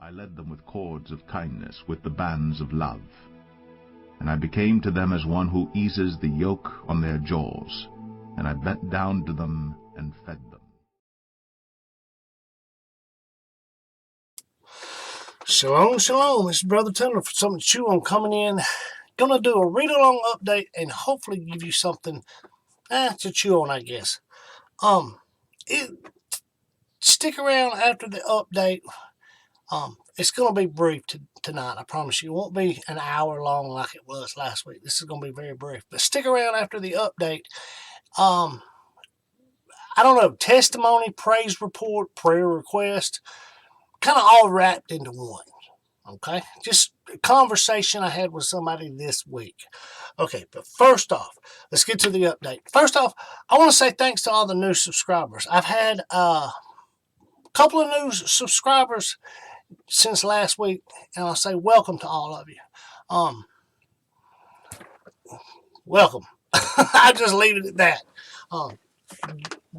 I led them with cords of kindness, with the bands of love. And I became to them as one who eases the yoke on their jaws, and I bent down to them and fed them. Shalom, shalom. It's Brother Tender for Something to Chew On coming in. Gonna do a read-along update and hopefully give you something to chew on, I guess. Stick around after the update. It's gonna be brief tonight. I promise you. It won't be an hour long like it was last week. This is gonna be very brief. But stick around after the update. I don't know. Testimony, praise report, prayer request, kind of all wrapped into one. Okay, just a conversation I had with somebody this week. Okay, but first off, let's get to the update. First off, I want to say thanks to all the new subscribers. I've had a couple of new subscribers since last week, and I'll say welcome to all of you. Welcome. I just leave it at that.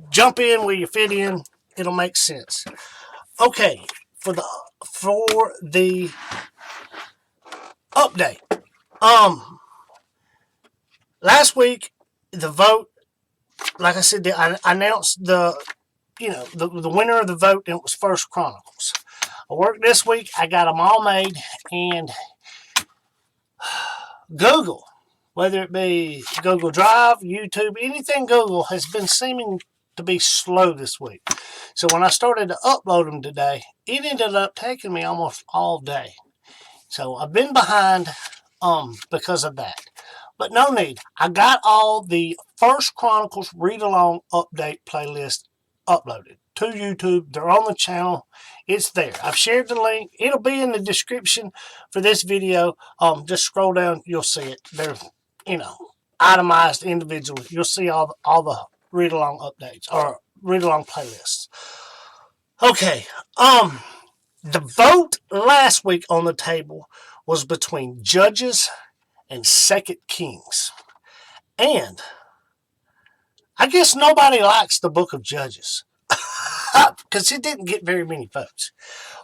Jump in where you fit in. It'll make sense. Okay, for the update. Last week the vote, like I said, I announced the winner of the vote, and it was First Chronicles. I worked this week. I got them all made, and Google, whether it be Google Drive, YouTube, anything Google, has been seeming to be slow this week. So when I started to upload them today, it ended up taking me almost all day. So I've been behind because of that. But no need. I got all the First Chronicles read-along update playlist uploaded to YouTube. They're on the channel. It's there. I've shared the link. It'll be in the description for this video. Just scroll down. You'll see it. They're, itemized individually. You'll see all the read-along updates or read-along playlists. Okay. The vote last week on the table was between Judges and 2 Kings. And I guess nobody likes the book of Judges because it didn't get very many votes.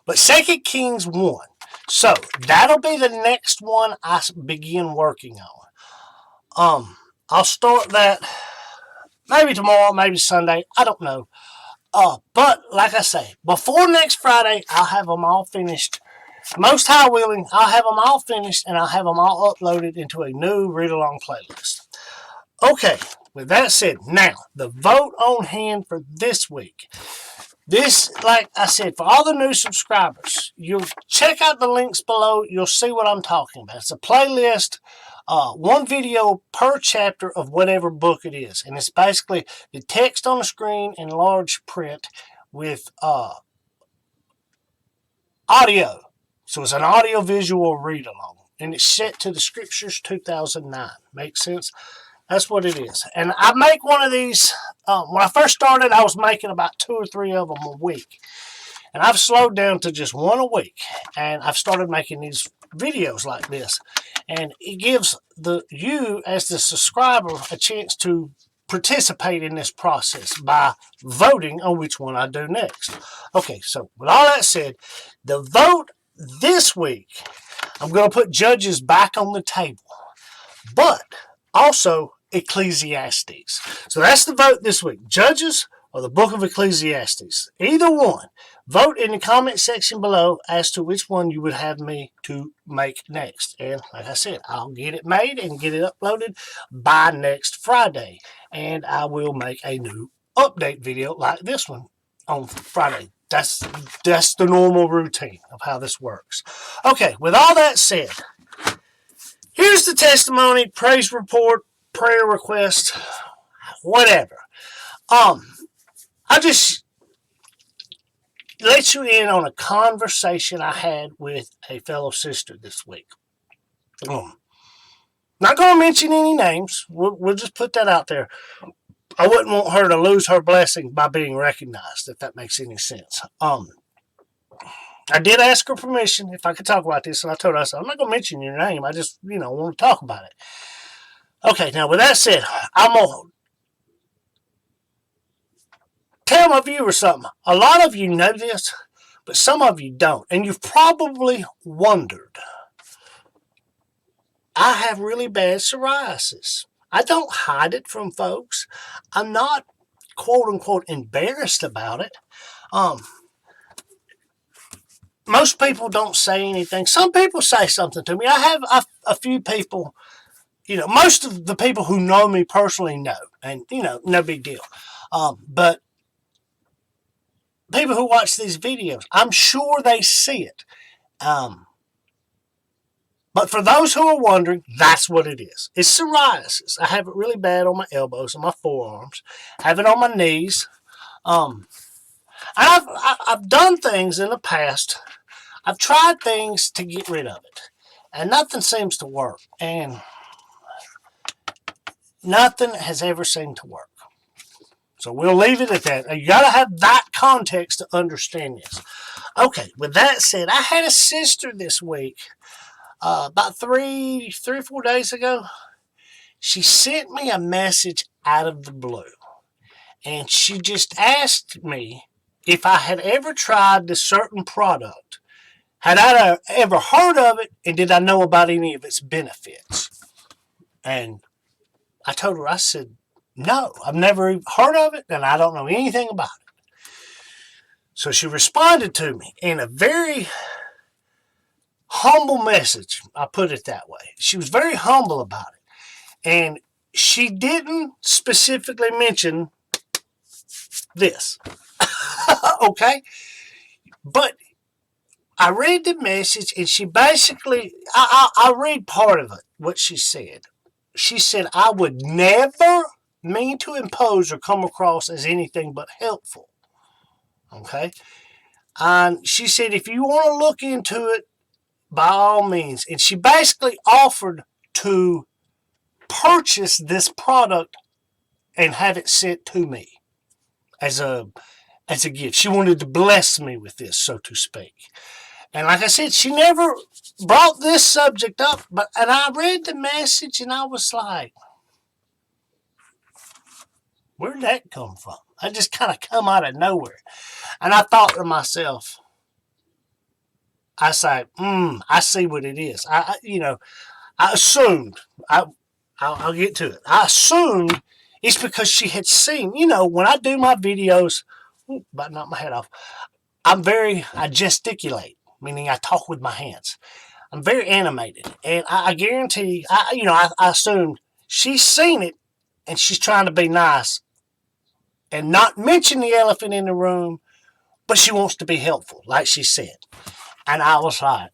But 2 Kings won. So that'll be the next one I begin working on. I'll start that maybe tomorrow, maybe Sunday. I don't know. But like I say, before next Friday, I'll have them all finished. Most High willing, I'll have them all finished, and I'll have them all uploaded into a new read-along playlist. Okay, with that said, now, the vote on hand for this week. This, like I said, for all the new subscribers, you'll check out the links below. You'll see what I'm talking about. It's a playlist, one video per chapter of whatever book it is. And it's basically the text on the screen in large print with audio. So it's an audio-visual read-along. And it's set to the Scriptures 2009. Makes sense? That's what it is. And I make one of these, when I first started, I was making about 2 or 3 of them a week. And I've slowed down to just one a week. And I've started making these videos like this. And it gives you, as the subscriber, a chance to participate in this process by voting on which one I do next. Okay, so with all that said, the vote this week, I'm going to put Judges back on the table. But also Ecclesiastes. So that's the vote this week. Judges or the book of Ecclesiastes. Either one. Vote in the comment section below as to which one you would have me to make next. And like I said, I'll get it made and get it uploaded by next Friday. And I will make a new update video like this one on Friday. That's the normal routine of how this works. Okay, with all that said, here's the testimony, praise report, prayer request, whatever. I just let you in on a conversation I had with a fellow sister this week. Not going to mention any names. We'll just put that out there. I wouldn't want her to lose her blessing by being recognized, if that makes any sense. I did ask her permission if I could talk about this, and I told her, I said, I'm not going to mention your name. I just, want to talk about it. Okay, now with that said, I'm going to tell my viewers something. A lot of you know this, but some of you don't. And you've probably wondered. I have really bad psoriasis. I don't hide it from folks. I'm not, quote unquote, embarrassed about it. Most people don't say anything. Some people say something to me. I have a few people, most of the people who know me personally know, and, no big deal. But people who watch these videos, I'm sure they see it. But for those who are wondering, that's what it is. It's psoriasis. I have it really bad on my elbows and my forearms. I have it on my knees. I've done things in the past. I've tried things to get rid of it, and nothing seems to work. And nothing has ever seemed to work. So we'll leave it at that. You got to have that context to understand this. Okay, with that said, I had a sister this week, about three or 4 days ago. She sent me a message out of the blue. And she just asked me if I had ever tried this certain product. Had I ever heard of it, and did I know about any of its benefits? And I told her, I said, no, I've never heard of it, and I don't know anything about it. So she responded to me in a very humble message. I put it that way. She was very humble about it. And she didn't specifically mention this. Okay? But I read the message, and she basically, I'll read part of it, what she said. She said, I would never mean to impose or come across as anything but helpful. Okay? And she said, if you want to look into it, by all means. And she basically offered to purchase this product and have it sent to me as a gift. She wanted to bless me with this, so to speak. And like I said, she never brought this subject up, and I read the message and I was like, where'd that come from? I just kind of come out of nowhere. And I thought to myself, I said, I see what it is. I assumed, I'll get to it. I assumed it's because she had seen, when I do my videos, about knocked my head off, I gesticulate, meaning I talk with my hands. I'm very animated. And I guarantee, I assumed she's seen it and she's trying to be nice and not mention the elephant in the room, but she wants to be helpful, like she said. And I was like,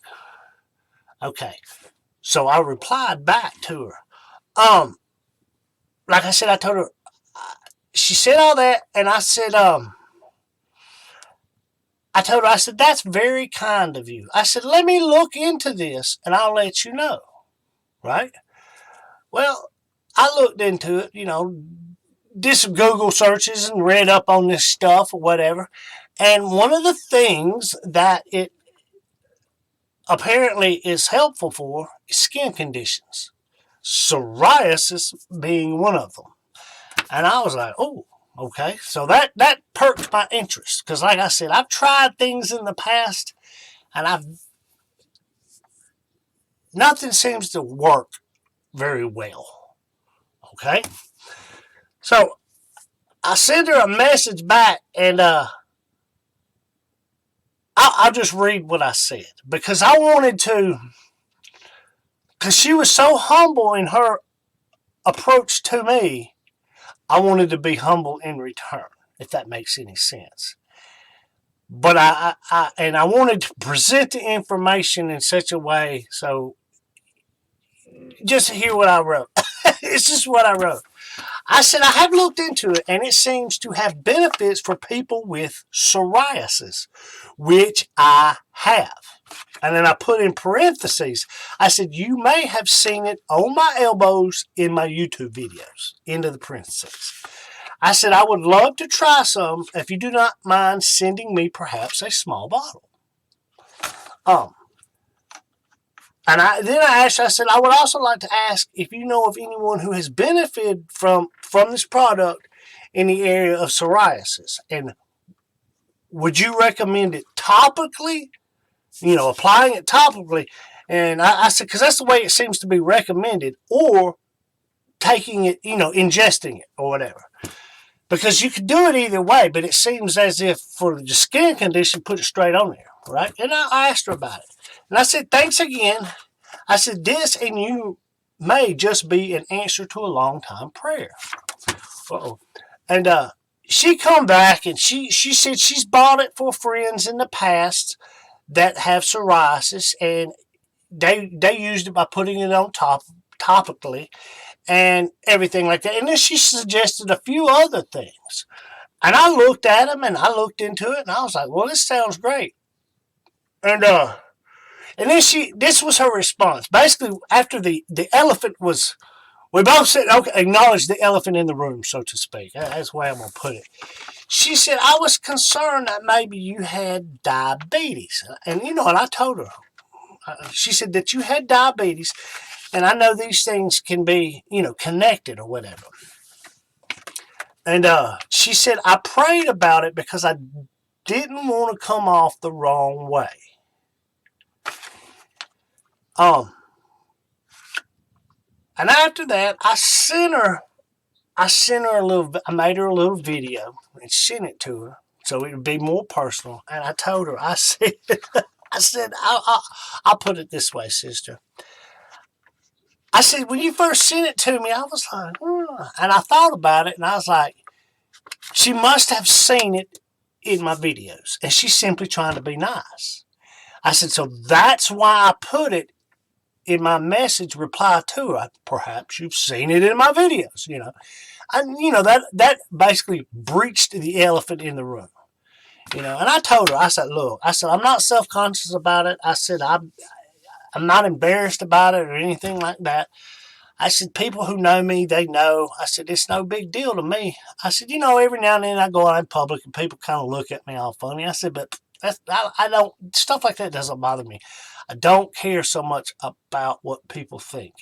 okay. So I replied back to her. Like I said, I told her, she said all that, and I said, I said, that's very kind of you. I said, let me look into this, and I'll let you know, right? Well, I looked into it, did some Google searches and read up on this stuff or whatever, and one of the things that it apparently is helpful for is skin conditions, psoriasis being one of them. And I was like, oh, okay. So that perked my interest, because like I said, I've tried things in the past, and nothing seems to work very well. Okay? So I sent her a message back, and I'll just read what I said, because I wanted to, because she was so humble in her approach to me, I wanted to be humble in return, if that makes any sense. But I wanted to present the information in such a way, so just hear what I wrote. It's just what I wrote. I said, I have looked into it, and it seems to have benefits for people with psoriasis, which I have. And then I put in parentheses, I said, you may have seen it on my elbows in my YouTube videos, into the parentheses. I said, I would love to try some if you do not mind sending me perhaps a small bottle. And then I asked, I said, I would also like to ask if you know of anyone who has benefited from this product in the area of psoriasis. And would you recommend it topically? Applying it topically. And I said, because that's the way it seems to be recommended, or taking it, ingesting it or whatever. Because you could do it either way, but it seems as if for the skin condition, put it straight on there, right? And I asked her about it. And I said, thanks again. I said, this and you may just be an answer to a long time prayer. Uh-oh. And she come back and she said she's bought it for friends in the past that have psoriasis, and they used it by putting it on topically and everything like that. And then she suggested a few other things. And I looked at them and I looked into it and I was like, well, this sounds great. And then this was her response. Basically, after the elephant was, we both said, okay, acknowledge the elephant in the room, so to speak. That's the way I'm going to put it. She said, I was concerned that maybe you had diabetes. And, and I told her, she said that you had diabetes, and I know these things can be, connected or whatever. And she said, I prayed about it because I didn't want to come off the wrong way. And after that, I made her a little video and sent it to her so it would be more personal. And I told her, I said, I'll put it this way, sister. I said, when you first sent it to me, I was like, and I thought about it, and I was like, she must have seen it in my videos, and she's simply trying to be nice. I said, so that's why I put it in my message reply to her. Perhaps you've seen it in my videos, And, that basically breached the elephant in the room. And I told her, I said, look, I'm not self-conscious about it. I said, I'm not embarrassed about it or anything like that. I said, people who know me, they know. I said, it's no big deal to me. I said, every now and then I go out in public and people kind of look at me all funny. I said, but I don't, stuff like that doesn't bother me. I don't care so much about what people think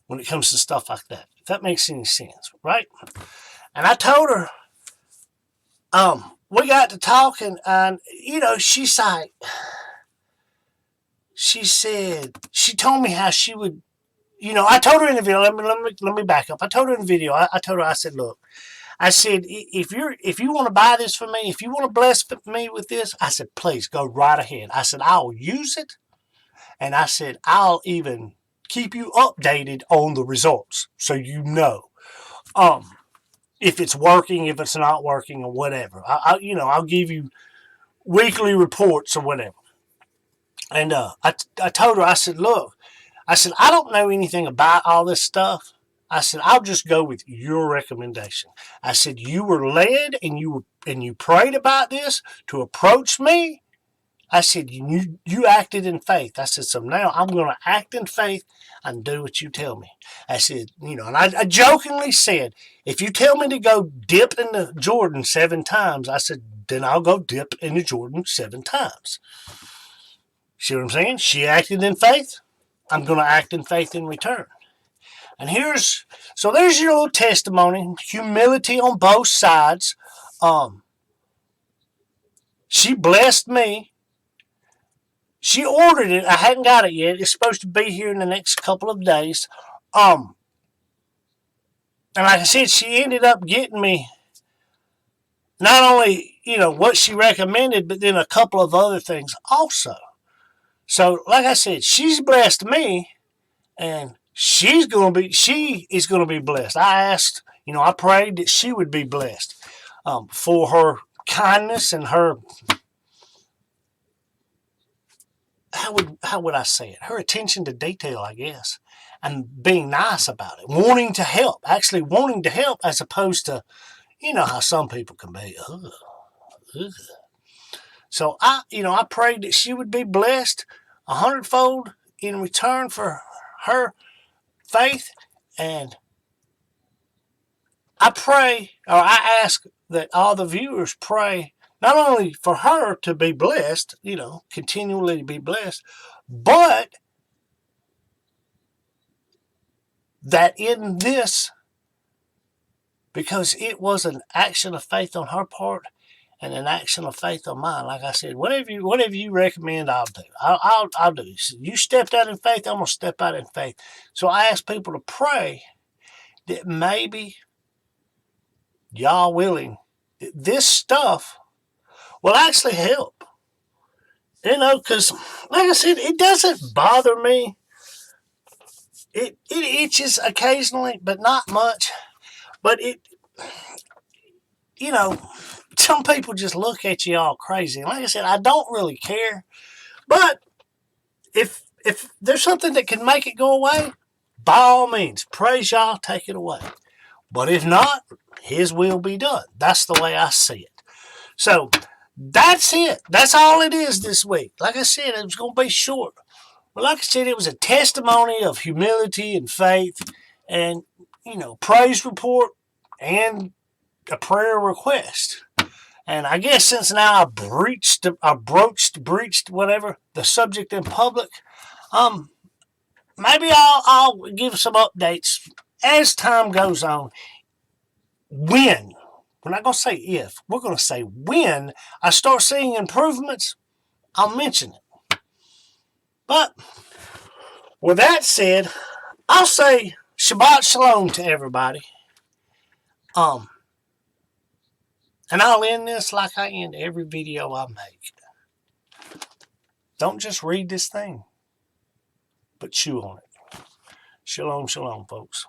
when it comes to stuff like that. If that makes any sense, right? And I told her, we got to talking, and, she's like, she said, she told me how she would, I told her in the video, let me back up. I told her in the video, I told her, I said, look, I said, if you want to buy this for me, if you want to bless me with this, I said, please go right ahead. I said, I'll use it. And I said, I'll even keep you updated on the results so if it's working, if it's not working, or whatever. I'll give you weekly reports or whatever. And I told her, I said, look, I said, I don't know anything about all this stuff. I said, I'll just go with your recommendation. I said, you were led and you prayed about this to approach me. I said, you acted in faith. I said, so now I'm going to act in faith and do what you tell me. I said, and I jokingly said, if you tell me to go dip in the Jordan 7 times, I said, then I'll go dip in the Jordan 7 times. See what I'm saying? She acted in faith. I'm going to act in faith in return. And there's your little testimony. Humility on both sides. She blessed me. She ordered it. I hadn't got it yet. It's supposed to be here in the next couple of days. And like I said, she ended up getting me not only, what she recommended, but then a couple of other things also. So, like I said, she's blessed me, and she is going to be blessed. I asked, I prayed that she would be blessed for her kindness and her, how would I say it? Her attention to detail, I guess, and being nice about it, wanting to help as opposed to, how some people can be. Ugh. So I prayed that she would be blessed 100-fold in return for her faith, and I ask that all the viewers pray not only for her to be blessed, continually to be blessed, but that in this, because it was an action of faith on her part, and an action of faith of mine. Like I said, whatever you recommend, I'll do. I'll do. You stepped out in faith, I'm gonna step out in faith. So I ask people to pray that maybe y'all willing, this stuff will actually help. Because like I said, it doesn't bother me. It itches occasionally, but not much. But some people just look at you all crazy. And like I said, I don't really care. But if there's something that can make it go away, by all means, praise y'all, take it away. But if not, His will be done. That's the way I see it. So that's it. That's all it is this week. Like I said, it was going to be short. But like I said, it was a testimony of humility and faith and, praise report and a prayer request. And I guess since now I breached whatever, the subject in public, maybe I'll give some updates as time goes on. When, we're not going to say if, we're going to say when I start seeing improvements, I'll mention it. But with that said, I'll say Shabbat Shalom to everybody. And I'll end this like I end every video I make. Don't just read this thing, but chew on it. Shalom, shalom, folks.